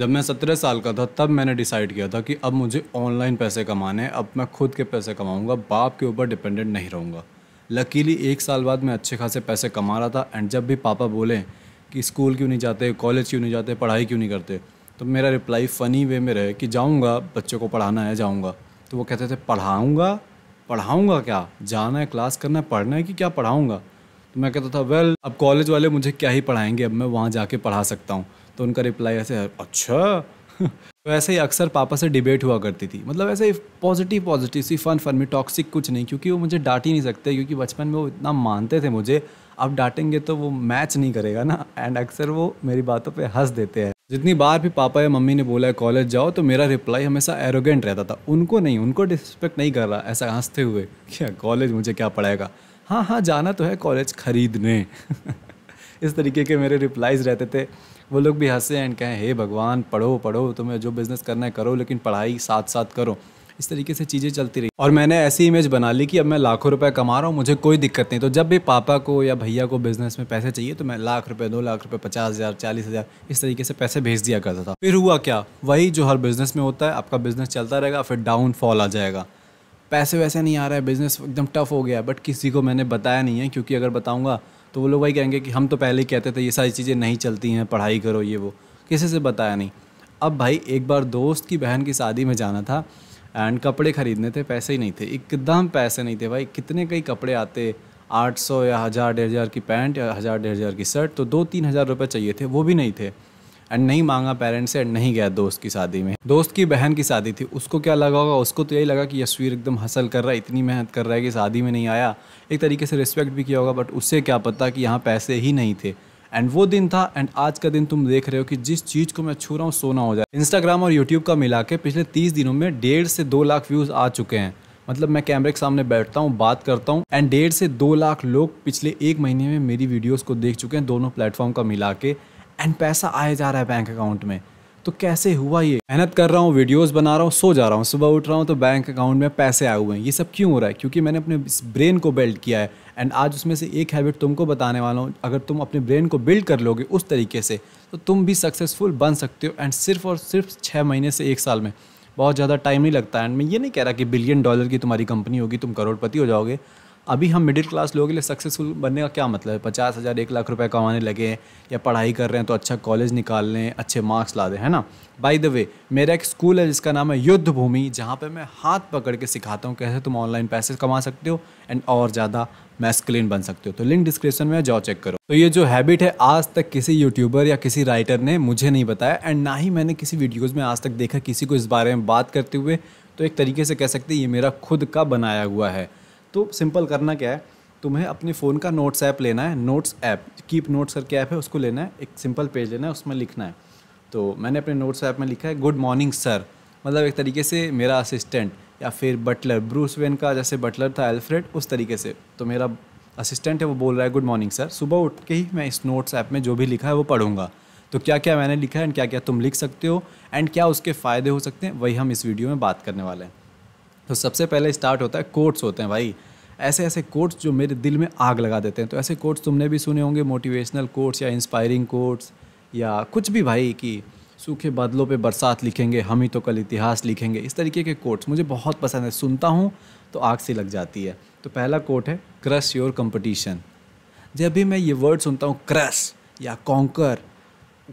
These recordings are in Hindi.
जब मैं 17 साल का था तब मैंने डिसाइड किया था कि अब मुझे ऑनलाइन पैसे कमाने हैं, अब मैं खुद के पैसे कमाऊंगा, बाप के ऊपर डिपेंडेंट नहीं रहूँगा। लकीली 1 साल बाद मैं अच्छे खासे पैसे कमा रहा था। एंड जब भी पापा बोले कि स्कूल क्यों नहीं जाते, कॉलेज क्यों नहीं जाते, पढ़ाई क्यों नहीं करते, तो मेरा रिप्लाई फ़नी वे में रहे कि जाऊँगा, बच्चों को पढ़ाना है, जाऊँगा। तो वो कहते थे पढ़ाऊँगा, पढ़ाऊँगा क्या, जाना है, क्लास करना है, पढ़ना है कि क्या पढ़ाऊँगा। तो मैं कहता था वेल अब कॉलेज वाले मुझे क्या ही पढ़ाएंगे, अब मैं वहाँ जाके पढ़ा सकता हूँ। तो उनका रिप्लाई ऐसे अच्छा तो ऐसे ही अक्सर पापा से डिबेट हुआ करती थी, मतलब ऐसे ही पॉजिटिव पॉजिटिव सी फन में, टॉक्सिक कुछ नहीं, क्योंकि वो मुझे डांट ही नहीं सकते, क्योंकि बचपन में वो इतना मानते थे मुझे। अब डांटेंगे तो वो मैच नहीं करेगा ना। एंड अक्सर वो मेरी बातों पे हंस देते हैं। जितनी बार भी पापा या मम्मी ने बोला है कॉलेज जाओ, तो मेरा रिप्लाई हमेशा एरोगेंट रहता था, उनको नहीं, उनको डिसरिस्पेक्ट नहीं कर रहा, ऐसा हंसते हुए क्या कॉलेज मुझे क्या पढ़ाएगा, हाँ हाँ जाना तो है कॉलेज खरीदने इस तरीके के मेरे रिप्लाइज रहते थे। वो लोग भी हंसे एंड कहें हे भगवान, पढ़ो पढ़ो, तुम्हें जो बिज़नेस करना है करो, लेकिन पढ़ाई साथ साथ करो। इस तरीके से चीज़ें चलती रही और मैंने ऐसी इमेज बना ली कि अब मैं लाखों रुपए कमा रहा हूँ, मुझे कोई दिक्कत नहीं। तो जब भी पापा को या भैया को बिज़नेस में पैसे चाहिए तो मैं लाख रुपए, 2 लाख रुपए, 50,000, 40,000 इस तरीके से पैसे भेज दिया करता था। फिर हुआ क्या, वही जो हर बिज़नेस में होता है, आपका बिज़नेस चलता रहेगा, फिर डाउनफॉल आ जाएगा, पैसे वैसे नहीं आ रहा है, बिज़नेस एकदम टफ हो गया। बट किसी को मैंने बताया नहीं है, क्योंकि अगर बताऊंगा तो वो लोग वही कहेंगे कि हम तो पहले ही कहते थे ये सारी चीज़ें नहीं चलती हैं, पढ़ाई करो ये वो। किसी से बताया नहीं। अब भाई एक बार दोस्त की बहन की शादी में जाना था एंड कपड़े ख़रीदने थे, पैसे ही नहीं थे, एकदम पैसे नहीं थे भाई। कितने कई कपड़े आते, 800 या 1000 1500 की पैंट या 1000 1500 की शर्ट, तो 2-3 हज़ार रुपये चाहिए थे, वो भी नहीं थे। एंड नहीं मांगा पेरेंट्स से एंड नहीं गया दोस्त की शादी में। दोस्त की बहन की शादी थी, उसको क्या लगा होगा, उसको तो यही लगा कि यशवीर एकदम हसल कर रहा है, इतनी मेहनत कर रहा है कि शादी में नहीं आया। एक तरीके से रिस्पेक्ट भी किया होगा, बट उससे क्या पता कि यहाँ पैसे ही नहीं थे। एंड वो दिन था एंड आज का दिन तुम देख रहे हो कि जिस चीज़ को मैं छू रहा हूँ सोना हो जाए। इंस्टाग्राम और यूट्यूब का मिला के पिछले 30 दिनों में 1.5 से 2 लाख व्यूज़ आ चुके हैं। मतलब मैं कैमरे के सामने बैठता हूँ, बात करता हूँ एंड 1.5 से 2 लाख लोग पिछले 1 महीने में मेरी वीडियोस को देख चुके हैं, दोनों प्लेटफॉर्म का मिला के। एंड पैसा आया जा रहा है बैंक अकाउंट में। तो कैसे हुआ ये? मेहनत कर रहा हूँ, वीडियोस बना रहा हूँ, सो जा रहा हूँ, सुबह उठ रहा हूँ तो बैंक अकाउंट में पैसे आए हुए हैं। ये सब क्यों हो रहा है? क्योंकि मैंने अपने ब्रेन को बिल्ड किया है। एंड आज उसमें से एक हैबिट तुमको बताने वाला हूँ। अगर तुम अपने ब्रेन को बिल्ड कर लोगे उस तरीके से, तो तुम भी सक्सेसफुल बन सकते हो। एंड सिर्फ और सिर्फ 6 महीने से 1 साल में, बहुत ज़्यादा टाइम नहीं लगता। एंड मैं ये नहीं कह रहा कि $1 बिलियन की तुम्हारी कंपनी होगी, तुम करोड़पति हो जाओगे। अभी हम मिडिल क्लास लोगों के लिए सक्सेसफुल बनने का क्या मतलब है? 50,000 1 लाख रुपए कमाने लगे हैं या पढ़ाई कर रहे हैं तो अच्छा कॉलेज निकाल लें, अच्छे मार्क्स ला दें, है ना। बाय द वे, मेरा एक स्कूल है जिसका नाम है युद्ध भूमि, जहाँ पे मैं हाथ पकड़ के सिखाता हूँ कैसे तुम ऑनलाइन पैसे कमा सकते हो एंड और ज़्यादा मैस्कुलिन बन सकते हो। तो लिंक डिस्क्रिप्शन में जाओ, चेक करो। तो ये जो हैबिट है आज तक किसी यूट्यूबर या किसी राइटर ने मुझे नहीं बताया एंड ना ही मैंने किसी वीडियोज़ में आज तक देखा किसी को इस बारे में बात करते हुए। तो एक तरीके से कह सकते हैं ये मेरा खुद का बनाया हुआ है। तो सिंपल करना क्या है, तुम्हें अपने फ़ोन का नोट्स ऐप लेना है, नोट्स ऐप, कीप नोट्स करके ऐप है, उसको लेना है, एक सिंपल पेज लेना है, उसमें लिखना है। तो मैंने अपने नोट्स ऐप में लिखा है गुड मॉर्निंग सर, मतलब एक तरीके से मेरा असिस्टेंट या फिर बटलर, ब्रूस वेन का जैसे बटलर था एल्फ्रेड, उस तरीके से। तो मेरा असिस्टेंट है, वो बोल रहा है गुड मॉर्निंग सर। सुबह उठ के ही मैं इस नोट्स ऐप में जो भी लिखा है वो पढ़ूंगा। तो क्या क्या मैंने लिखा है एंड क्या क्या तुम लिख सकते हो एंड क्या उसके फ़ायदे हो सकते हैं, वही हम इस वीडियो में बात करने वाले हैं। तो सबसे पहले स्टार्ट होता है कोट्स होते हैं भाई, ऐसे ऐसे कोट्स जो मेरे दिल में आग लगा देते हैं। तो ऐसे कोट्स तुमने भी सुने होंगे, मोटिवेशनल कोट्स या इंस्पायरिंग कोट्स या कुछ भी भाई, कि सूखे बादलों पे बरसात लिखेंगे, हम ही तो कल इतिहास लिखेंगे। इस तरीके के कोट्स मुझे बहुत पसंद है, सुनता हूँ तो आग सी लग जाती है। तो पहला कोट है क्रश योर कंपटीशन। जब भी मैं ये वर्ड सुनता हूँ क्रश या कॉन्कर,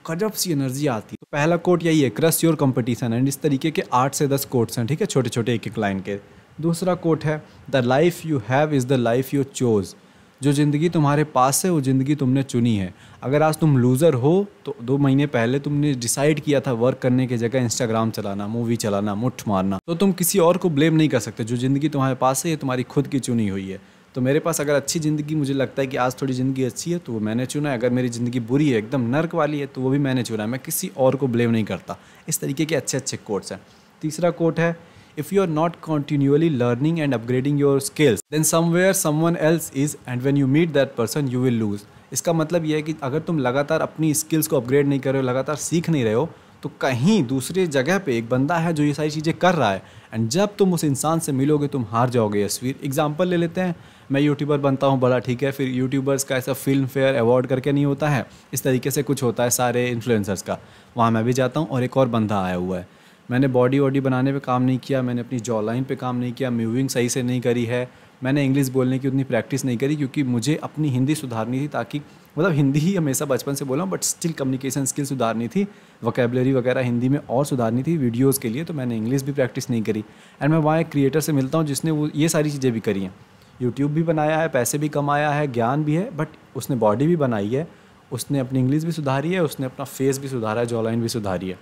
गजब सी एनर्जी आती है। तो पहला कोट यही है, क्रश योर कंपटीशन। एंड इस तरीके के 8 से 10 कोट्स हैं, ठीक है, छोटे छोटे एक एक लाइन के। दूसरा कोट है the life you have is the life you chose. जो ज़िंदगी तुम्हारे पास है वो ज़िंदगी तुमने चुनी है। अगर आज तुम लूज़र हो तो 2 महीने पहले तुमने डिसाइड किया था वर्क करने की जगह इंस्टाग्राम चलाना, मूवी चलाना, मुट्ठ मारना, तो तुम किसी और को ब्लेम नहीं कर सकते। जो ज़िंदगी तुम्हारे पास है ये तुम्हारी खुद की चुनी हुई है। तो मेरे पास अगर अच्छी ज़िंदगी, मुझे लगता है कि आज थोड़ी ज़िंदगी अच्छी है तो वो मैंने चुना है। अगर मेरी ज़िंदगी बुरी है, एकदम नर्क वाली है, तो वो भी मैंने चुना है। मैं किसी और को ब्लेम नहीं करता। इस तरीके के अच्छे अच्छे कोट्स हैं। तीसरा कोट है if you are not continually learning and upgrading your skills then somewhere someone else is and when you meet that person you will lose। इसका मतलब यह है कि अगर तुम लगातार अपनी स्किल्स को अपग्रेड नहीं कर रहे हो, लगातार सीख नहीं रहे हो, तो कहीं दूसरी जगह पे एक बंदा है जो ये सारी चीज़ें कर रहा है, एंड जब तुम उस इंसान से मिलोगे तुम हार जाओगे। यशवीर, एग्जांपल ले लेते हैं, मैं यूट्यूबर बनता हूँ, बड़ा ठीक है, फिर यूट्यूबर्स का ऐसा फिल्म फेयर अवार्ड करके नहीं होता है, इस तरीके से कुछ होता है सारे इन्फ्लुएंसर्स का, वहाँ मैं भी जाता हूँ और एक और बंदा आया हुआ है। मैंने बॉडी वॉडी बनाने पे काम नहीं किया, मैंने अपनी जॉ लाइन पे काम नहीं किया, मूविंग सही से नहीं करी है, मैंने इंग्लिश बोलने की उतनी प्रैक्टिस नहीं करी क्योंकि मुझे अपनी हिंदी सुधारनी थी, ताकि मतलब हिंदी ही हमेशा बचपन से बोला हूँ बट स्टिल कम्युनिकेशन स्किल सुधारनी थी, वोकेबलरी वगैरह हिंदी में और सुधारनी थी वीडियोज़ के लिए, तो मैंने इंग्लिश भी प्रैक्टिस नहीं करी। एंड मैं वहाँ एक क्रिएटर से मिलता हूँ जिसने वो ये सारी चीज़ें भी करी हैं, यूट्यूब भी बनाया है, पैसे भी कमाया है, ज्ञान भी है, बट उसने बॉडी भी बनाई है, उसने अपनी इंग्लिश भी सुधारी है, उसने अपना फेस भी सुधारा है, जॉ लाइन भी सुधारी है।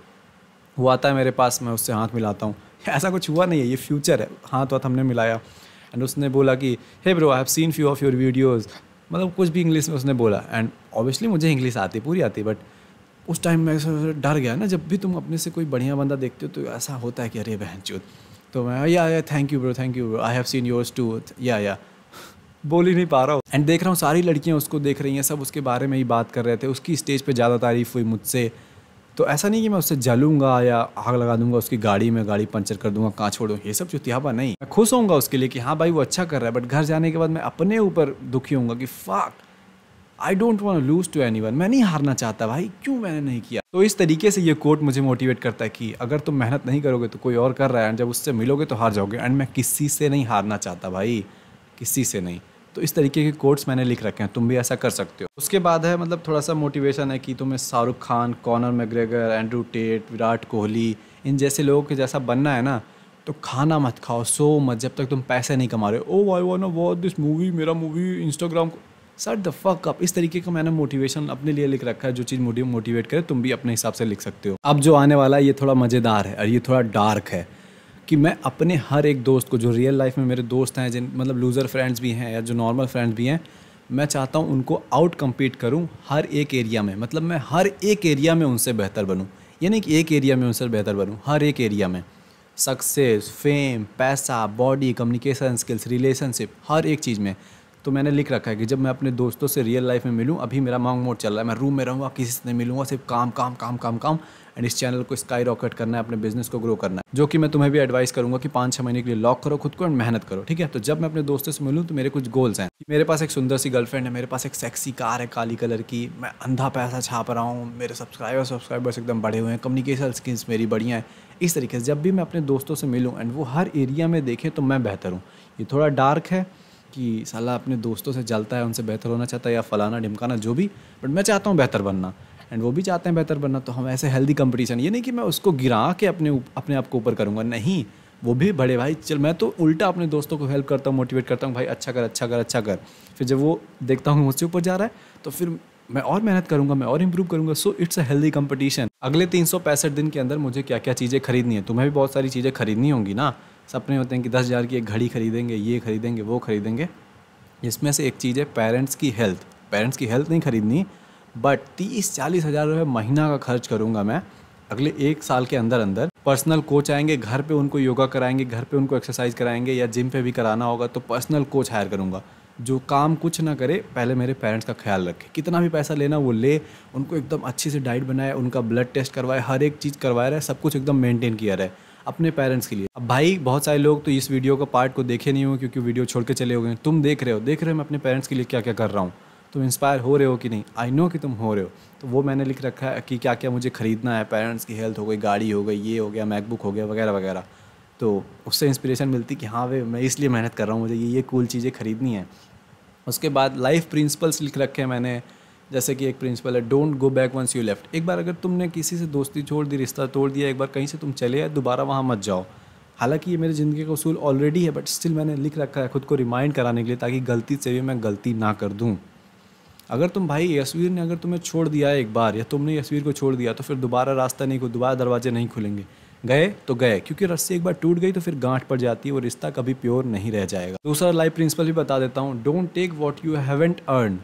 वो आता है मेरे पास, मैं उससे हाथ मिलाता हूँ, ऐसा कुछ हुआ नहीं है, ये फ्यूचर है, हाथ वाथ हमने मिलाया। एंड उसने बोला कि hey bro I have seen few of your videos, मतलब कुछ भी इंग्लिश में उसने बोला, एंड ऑब्वियसली मुझे इंग्लिश आती, पूरी आती, बट उस टाइम मैं डर गया ना, जब भी तुम अपने से कोई बढ़िया बंदा देखते हो तो ऐसा होता है कि अरे बहनचोद, तो मैं yeah thank you bro, I have seen yours too, या बोल ही नहीं पा रहा हूँ। एंड देख रहा हूँ सारी लड़कियाँ उसको देख रही हैं, सब उसके बारे में ही बात कर रहे थे, उसकी स्टेज पे ज़्यादा तारीफ़ हुई मुझसे, तो ऐसा नहीं कि मैं उससे जलूंगा या आग लगा दूंगा उसकी गाड़ी में, गाड़ी पंचर कर दूंगा, कहाँ छोड़ूँ, ये सब चुतियापा नहीं। मैं खुश होऊंगा उसके लिए कि हाँ भाई वो अच्छा कर रहा है, बट घर जाने के बाद मैं अपने ऊपर दुखी होऊंगा कि fuck, I don't want to lose to anyone, मैं नहीं हारना चाहता भाई, क्यों मैंने नहीं किया। तो इस तरीके से ये कोट मुझे मोटिवेट करता है कि अगर तुम मेहनत नहीं करोगे तो कोई और कर रहा है, एंड जब उससे मिलोगे तो हार जाओगे, एंड मैं किसी से नहीं हारना चाहता भाई, किसी से नहीं। तो इस तरीके के कोट्स मैंने लिख रखे हैं, तुम भी ऐसा कर सकते हो। उसके बाद है मतलब थोड़ा सा मोटिवेशन है कि तुम्हें Shahrukh Khan, Conor McGregor, Andrew Tate, Virat Kohli, इन जैसे लोगों के जैसा बनना है ना, तो खाना मत खाओ, सो मत, जब तक तुम पैसे नहीं कमा रहे हो। Oh I want to watch this movie, मेरा मूवी इंस्टाग्राम को शट द फक अप। इस tरिके का मैंने मोटिवेशन अपने लिए लिख रखा है, जो चीज़ मुझे मोटिवेट करे तुम भी अपने हिसाब से लिख सकते हो। अब जो आने वाला है ये थोड़ा मज़ेदार है और ये थोड़ा डार्क है, कि मैं अपने हर एक दोस्त को, जो रियल लाइफ में मेरे दोस्त हैं, जिन मतलब लूज़र फ्रेंड्स भी हैं या जो नॉर्मल फ्रेंड्स भी हैं, मैं चाहता हूँ उनको आउट कम्पीट करूँ हर एक एरिया में, मतलब मैं हर एक एरिया में उनसे बेहतर बनूँ। ये नहीं कि एक एरिया में उनसे बेहतर बनूँ, हर एक एरिया में, सक्सेस, फेम, पैसा, बॉडी, कम्युनिकेशन स्किल्स, रिलेशनशिप, हर एक चीज़ में। तो मैंने लिख रखा है कि जब मैं अपने दोस्तों से रियल लाइफ में मिलूँ, अभी मेरा मॉन्क मोड चल रहा है, मैं रूम में रहूँगा, किसी से नहीं मिलूँगा, सिर्फ काम काम काम काम काम, एंड इस चैनल को स्काई रॉकेट करना है, अपने बिजनेस को ग्रो करना है, जो कि मैं तुम्हें भी एडवाइस करूँगा कि 5-6 महीने के लिए लॉक करो खुद को एंड मेहनत करो, ठीक है। तो जब मैं अपने दोस्तों से मिलूँ तो मेरे कुछ गोल्स हैं, मेरे पास एक सुंदर सी गर्लफ्रेंड है, मेरे पास एक सेक्सी कार है काली कलर की, मैं अंधा पैसा छाप रहा हूँ, मेरे सब्सक्राइबर्स एकदम बढ़े हुए हैं, कम्युनिकेशन स्किल्स मेरी बढ़िया है। इस तरीके से जब भी मैं अपने दोस्तों से मिलूँ एंड वो हर एरिया में देखें तो मैं बेहतर हूँ। ये थोड़ा डार्क है कि साला अपने दोस्तों से जलता है, उनसे बेहतर होना चाहता है या फलाना ढिमकाना जो भी, बट मैं चाहता हूँ बेहतर बनना एंड वो भी चाहते हैं बेहतर बनना। तो हम ऐसे हेल्दी कंपटीशन, ये नहीं कि मैं उसको गिरा के अपने आप को ऊपर करूँगा, नहीं, वो भी बड़े भाई चल, मैं तो उल्टा अपने दोस्तों को हेल्प करता हूँ, मोटिवेट करता हूँ, भाई अच्छा कर अच्छा कर अच्छा कर। फिर जब वो देखता हूँ मुझसे ऊपर जा रहा है तो फिर मैं और मेहनत करूँगा, मैं और इंप्रूव करूँगा। So it's a healthy competition. अगले 365 दिन के अंदर मुझे क्या क्या चीज़ें खरीदनी है, तुम्हें भी बहुत सारी चीज़ें खरीदनी होंगी ना। सपने होते हैं कि 10,000 की एक घड़ी खरीदेंगे, ये खरीदेंगे, वो खरीदेंगे। इसमें से एक चीज़ है पेरेंट्स की हेल्थ। पेरेंट्स की हेल्थ नहीं खरीदनी, बट 30-40 हज़ार रुपये महीना का खर्च करूँगा मैं अगले 1 साल के अंदर अंदर। पर्सनल कोच आएंगे, घर पे उनको योगा कराएंगे, घर पे उनको एक्सरसाइज कराएंगे, या जिम पे भी कराना होगा तो पर्सनल कोच हायर करूँगा, जो काम कुछ ना करे, पहले मेरे पेरेंट्स का ख्याल रखे, कितना भी पैसा लेना वो ले, उनको एकदम अच्छी से डाइट बनाए, उनका ब्लड टेस्ट करवाए, हर एक चीज़ करवाया रहे, सब कुछ एकदम मेंटेन किया रहे अपने पेरेंट्स के लिए। अब भाई बहुत सारे लोग तो इस वीडियो का पार्ट को देखे नहीं हो क्योंकि वीडियो छोड़ के चले हो गए, तुम देख रहे हो मैं अपने पेरेंट्स के लिए क्या क्या कर रहा हूँ, तुम इंस्पायर हो रहे हो कि नहीं, आई नो कि तुम हो रहे हो। तो वो मैंने लिख रखा है कि क्या क्या मुझे ख़रीदना है, पेरेंट्स की हेल्थ हो गई, गाड़ी हो गई, ये हो गया, मैकबुक हो गया, वगैरह वगैरह। तो उससे इंस्पिरेशन मिलती कि हाँ वे मैं इसलिए मेहनत कर रहा हूँ, मुझे ये कूल चीज़ें खरीदनी है। उसके बाद लाइफ प्रिंसिपल्स लिख रखे हैं मैंने, जैसे कि एक प्रिंसिपल है, don't go back once you left. एक बार अगर तुमने किसी से दोस्ती छोड़ दी, रिश्ता तोड़ दिया, एक बार कहीं से तुम चले आए, दोबारा वहाँ मत जाओ। हालांकि ये मेरी ज़िंदगी का उसूल ऑलरेडी है, बट स्टिल मैंने लिख रखा है खुद को रिमाइंड कराने के लिए, ताकि गलती से भी मैं गलती ना कर दूँ। अगर तुम भाई यशवीर ने अगर तुम्हें छोड़ दिया है एक बार, या तुमने यशवीर को छोड़ दिया, तो फिर दोबारा रास्ता नहीं, दोबारा दरवाजे नहीं खुलेंगे। गए तो गए, क्योंकि रस्सी एक बार टूट गई तो फिर गांठ पड़ जाती है, वो रिश्ता कभी प्योर नहीं रह जाएगा। दूसरा लाइफ प्रिंसिपल भी बता देता हूँ, don't take what you haven't earn.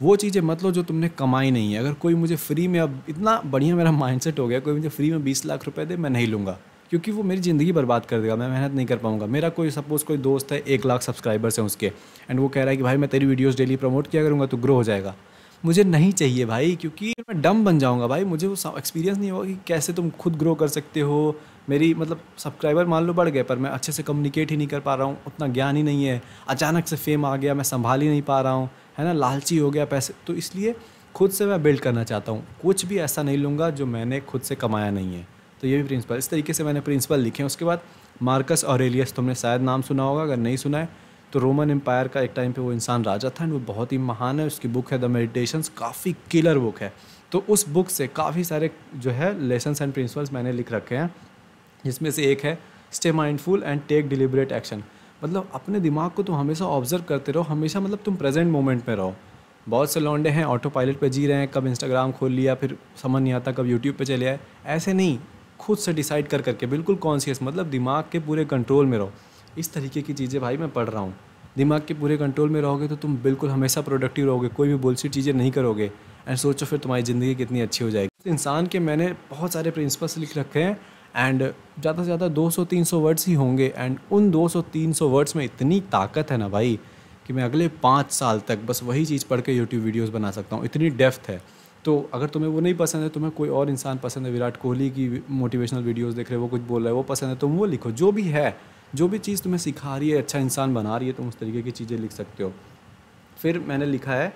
वो चीज़ें मत लो जो तुमने कमाई नहीं है। अगर कोई मुझे फ्री में, अब इतना बढ़िया मेरा माइंडसेट हो गया, कोई मुझे फ्री में 20 लाख रुपए दे, मैं नहीं लूँगा, क्योंकि वो मेरी ज़िंदगी बर्बाद कर देगा, मैं मेहनत नहीं कर पाऊँगा। मेरा कोई सपोज़ कोई दोस्त है, 1 लाख सब्सक्राइबर्स हैं उसके, एंड वो कह रहा है कि भाई मैं तेरी वीडियोज़ डेली प्रमोट किया करूँगा तो ग्रो हो जाएगा। मुझे नहीं चाहिए भाई, क्योंकि मैं डम बन जाऊंगा भाई, मुझे वो एक्सपीरियंस नहीं होगा कि कैसे तुम खुद ग्रो कर सकते हो। मेरी मतलब सब्सक्राइबर मान लो बढ़ गए, पर मैं अच्छे से कम्युनिकेट ही नहीं कर पा रहा हूँ, उतना ज्ञान ही नहीं है। अचानक से फेम आ गया, मैं संभाल ही नहीं पा रहा हूँ, है ना, लालची हो गया पैसे। तो इसलिए खुद से मैं बिल्ड करना चाहता हूँ, कुछ भी ऐसा नहीं लूँगा जो मैंने खुद से कमाया नहीं है। तो ये भी प्रिंसिपल, इस तरीके से मैंने प्रिंसिपल लिखे हैं। उसके बाद मार्कस ऑरेलियस, तुमने शायद नाम सुना होगा, अगर नहीं सुना है तो रोमन एम्पायर का एक टाइम पे वो इंसान राजा था, वो बहुत ही महान है। उसकी बुक है द मेडिटेशंस, काफ़ी किलर बुक है। तो उस बुक से काफ़ी सारे जो है लेसन्स एंड प्रिंसिपल्स मैंने लिख रखे हैं, जिसमें से एक है stay mindful and take deliberate action. मतलब अपने दिमाग को तुम हमेशा ऑब्जर्व करते रहो, हमेशा मतलब तुम प्रेजेंट मोमेंट में रहो। बहुत से लौंडे हैं ऑटो पायलट पे जी रहे हैं, कब इंस्टाग्राम खोल लिया, फिर समझ नहीं आता कब यूट्यूब पे चले आए। ऐसे नहीं, खुद से डिसाइड कर करके बिल्कुल कॉन्शियस, मतलब दिमाग के पूरे कंट्रोल में रहो। इस तरीके की चीज़ें भाई मैं पढ़ रहा हूँ। दिमाग के पूरे कंट्रोल में रहोगे तो तुम बिल्कुल हमेशा प्रोडक्टिव रहोगे, कोई भी बुलशिट चीज़ें नहीं करोगे। एंड सोचो फिर तुम्हारी ज़िंदगी कितनी अच्छी हो जाएगी। इंसान के मैंने बहुत सारे प्रिंसिपल्स लिख रखे हैं, एंड ज़्यादा से ज़्यादा 200-300 वर्ड्स ही होंगे। एंड उन 200-300 वर्ड्स में इतनी ताकत है ना भाई, कि मैं अगले 5 साल तक बस वही चीज़ पढ़ के यूट्यूब वीडियोस बना सकता हूँ, इतनी डेप्थ है। तो अगर तुम्हें वो नहीं पसंद है, तुम्हें कोई और इंसान पसंद है, विराट कोहली की मोटिवेशनल वीडियोस देख रहे हो, वो कुछ बोल रहा है, वो पसंद है, तुम वो लिखो। जो भी है, जो भी चीज़ तुम्हें सिखा रही है, अच्छा इंसान बना रही है, तुम उस तरीके की चीज़ें लिख सकते हो। फिर मैंने लिखा है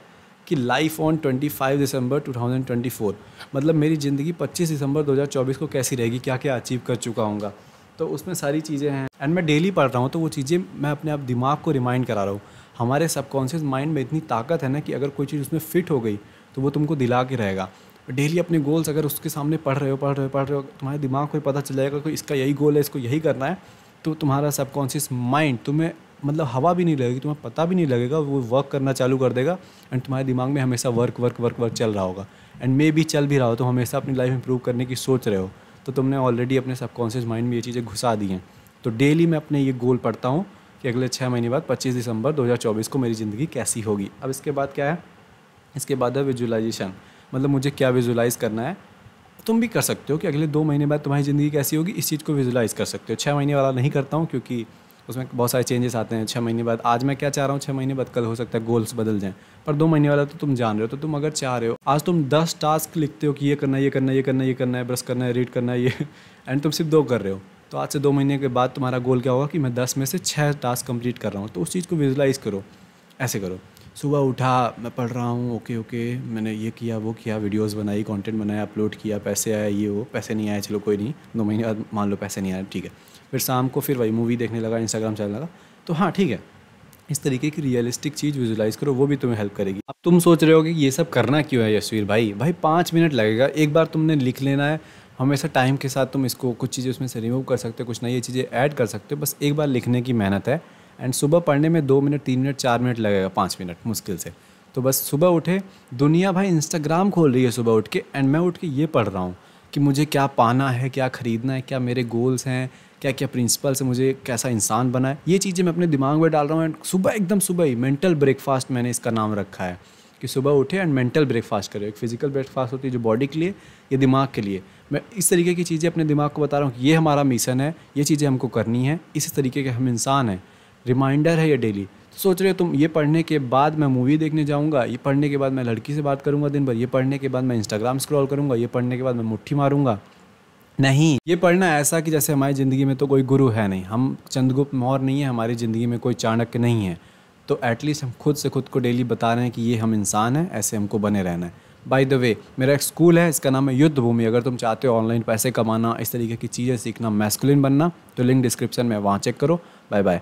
कि लाइफ ऑन 25 दिसंबर 2024, मतलब मेरी ज़िंदगी 25 दिसंबर 2024 को कैसी रहेगी, क्या क्या अचीव कर चुका हूँगा। तो उसमें सारी चीज़ें हैं, एंड मैं डेली पढ़ रहा हूँ, तो वो चीज़ें मैं अपने आप दिमाग को रिमाइंड करा रहा हूँ। हमारे सबकॉन्शियस माइंड में इतनी ताकत है ना कि अगर कोई चीज़ उसमें फिट हो गई तो वो तुमको दिला के रहेगा। डेली अपने गोल्स अगर उसके सामने पढ़ रहे हो, तुम्हारे दिमाग को पता चल जाएगा कि इसका यही गोल है, इसको यही करना है। तो तुम्हारा सबकॉन्शियस माइंड तुम्हें मतलब हवा भी नहीं लगेगी, तुम्हें पता भी नहीं लगेगा, वो वर्क करना चालू कर देगा। एंड तुम्हारे दिमाग में हमेशा वर्क वर्क वर्क वर्क चल रहा होगा। एंड मे भी चल भी रहा हो, तो हमेशा अपनी लाइफ इंप्रूव करने की सोच रहे हो, तो तुमने ऑलरेडी अपने सबकॉन्शियस माइंड में ये चीज़ें घुसा दी हैं। तो डेली मैं अपने ये गोल पढ़ता हूँ कि अगले 6 महीने बाद 25 दिसंबर 2024 को मेरी ज़िंदगी कैसी होगी। अब इसके बाद क्या है, इसके बाद है विजुलाइजेशन, मतलब मुझे क्या विजुलाइज़ करना है। तुम भी कर सकते हो कि अगले 2 महीने बाद तुम्हारी ज़िंदगी कैसी होगी, इस चीज़ को विजुलाइज़ कर सकते हो। 6 महीने वाला नहीं करता हूँ, क्योंकि उसमें बहुत सारे चेंजेस आते हैं। 6 महीने बाद आज मैं क्या चाह रहा हूँ, 6 महीने बाद कल हो सकता है गोल्स बदल जाएँ। पर 2 महीने वाला तो तुम जान रहे हो। तो तुम अगर चाह रहे हो, आज तुम 10 टास्क लिखते हो कि ये करना है, ये करना है, ये करना है, ये करना है, ब्रश करना है, रीड करना है, ये एंड तुम सिर्फ 2 कर रहे हो, तो आज से 2 महीने के बाद तुम्हारा गोल क्या होगा कि मैं 10 में से 6 टास्क कंप्लीट कर रहा हूँ। तो उस चीज़ को विजुलाइज़ करो। ऐसे करो, सुबह उठा, मैं पढ़ रहा हूँ, ओके ओके मैंने ये किया, वो किया, वीडियोस बनाई, कंटेंट बनाया, अपलोड किया, पैसे आए, ये वो, पैसे नहीं आए, चलो कोई नहीं, 2 महीने बाद मान लो पैसे नहीं आए, ठीक है। फिर शाम को फिर वही मूवी देखने लगा, इंस्टाग्राम चलने लगा, तो हाँ ठीक है। इस तरीके की रियलिस्टिक चीज़ विजुलाइज़ करो, वो भी तुम्हें हेल्प करेगी। अब तुम सोच रहे हो कि ये सब करना क्यों है यशवीर भाई, 5 मिनट लगेगा, एक बार तुमने लिख लेना है। हमेशा टाइम के साथ तुम इसको कुछ चीज़ें उसमें से रिमूव कर सकते हो, कुछ नई चीज़ें ऐड कर सकते हो, बस एक बार लिखने की मेहनत है। एंड सुबह पढ़ने में 2 मिनट, 3 मिनट, 4 मिनट लगेगा, 5 मिनट मुश्किल से। तो बस सुबह उठे, दुनिया भाई इंस्टाग्राम खोल रही है सुबह उठ के, एंड मैं उठ के ये पढ़ रहा हूँ कि मुझे क्या पाना है, क्या ख़रीदना है, क्या मेरे गोल्स हैं, क्या क्या प्रिंसिपल्स है, मुझे कैसा इंसान बना है, ये चीज़ें मैं अपने दिमाग में डाल रहा हूँ। एंड सुबह एकदम सुबह ही मेंटल ब्रेकफास्ट मैंने इसका नाम रखा है कि सुबह उठे एंड मेंटल ब्रेकफास्ट करें। एक फिजिकल ब्रेकफास्ट होती है जो बॉडी के लिए, ये दिमाग के लिए। मैं इस तरीके की चीज़ें अपने दिमाग को बता रहा हूँ कि ये हमारा मिशन है, ये चीज़ें हमको करनी है, इस तरीके के हम इंसान हैं। रिमाइंडर है ये डेली। तो सोच रहे हो तुम, ये पढ़ने के बाद मैं मूवी देखने जाऊँगा, ये पढ़ने के बाद मैं लड़की से बात करूँगा दिन भर, ये पढ़ने के बाद मैं इंस्टाग्राम स्क्रॉल करूँगा, ये पढ़ने के बाद मैं मुट्ठी मारूँगा। नहीं, ये पढ़ना ऐसा कि जैसे हमारी ज़िंदगी में तो कोई गुरु है नहीं, हम चंद्रगुप्त मौर्य नहीं है, हमारी ज़िंदगी में कोई चाणक्य नहीं है। तो एटलीस्ट हम खुद से खुद को डेली बता रहे हैं कि ये हम इंसान हैं, ऐसे हमको बने रहना है। बाय द वे, मेरा एक स्कूल है, इसका नाम है युद्ध भूमि। अगर तुम चाहते हो ऑनलाइन पैसे कमाना, इस तरीके की चीज़ें सीखना, मैस्कुलिन बनना, तो लिंक डिस्क्रिप्शन में, वहाँ चेक करो। Bye bye.